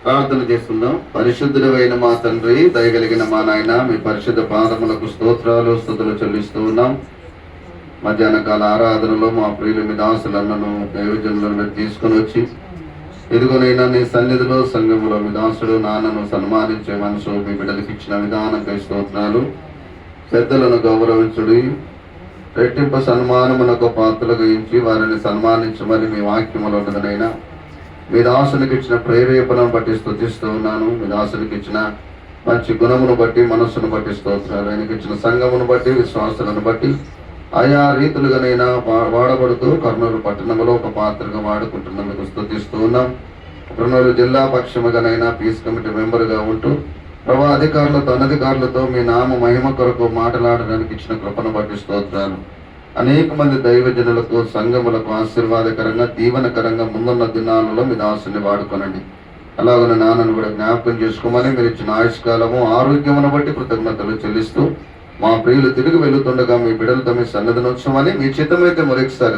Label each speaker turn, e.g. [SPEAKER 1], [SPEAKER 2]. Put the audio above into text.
[SPEAKER 1] ప్రార్థన చేస్తున్నాం. పరిశుద్ధుడైన మా తండ్రి, దయగలిగిన మా నాయన, మీ పరిశుద్ధ పాదములకు స్తోత్రాలు స్తుతులు చెల్లిస్తూ ఉన్నాం. మధ్యాహ్న కాల ఆరాధనలో మా ప్రియులు మీ దాసులన్నను దైవజనులను మీరు తీసుకొని వచ్చి ఎదుగునైనా నీ సన్నిధిలో సంఘములో మీ దాసుడు నాన్నను సన్మానించే మనసు మీ బిడ్డలకు ఇచ్చిన విధానంకై స్తోత్రాలు. పెద్దలను గౌరవించుడి, రెట్టింప సన్మానమునకు పాత్రలు ఇచ్చి వారిని సన్మానించమని మీ వాక్యములో ఉన్నదనైనా మీ దాసునికి ఇచ్చిన ప్రేరేపణను బట్టి స్తుతిస్తూ ఉన్నాను. మీ దాసునికి ఇచ్చిన మంచి గుణమును బట్టి, మనస్సును బట్టి స్తోత్రాలు. ఆయనకి ఇచ్చిన సంఘమును బట్టి, విశ్వాసాలను బట్టి ఆయా రీతులుగానైనా వాడబడుతూ కర్నూలు పట్టణంలో ఒక పాత్రగా వాడుకుంటున్నందుకు స్తుతిస్తూ ఉన్నాం. కర్నూలు జిల్లా పక్షముగానైనా పీస్ కమిటీ మెంబర్గా ఉంటూ ప్రభా అధికారులతో అనధికారులతో మీ నామ మహిమ కొరకు మాట్లాడడానికి ఇచ్చిన కృపను బట్టి స్తోత్రాలు. అనేక మంది దైవజనులకు సంఘములకు ఆశీర్వాదకరంగా దీవెనకరంగా ముందున్న దినాలలో మీ దాసుని వాడుకోనండి. అలాగనే నాన్నను కూడా జ్ఞాపకం చేసుకోమని మీరు ఇచ్చిన ఆయుష్కాలము ఆరోగ్యమును బట్టి కృతజ్ఞతలు చెల్లిస్తూ మా ప్రియులు తిరిగి వెళుతుండగా మీ బిడ్డలతో మీ సన్నిధిని ఉంచమని మీ చిత్తమైతే మరొకసారి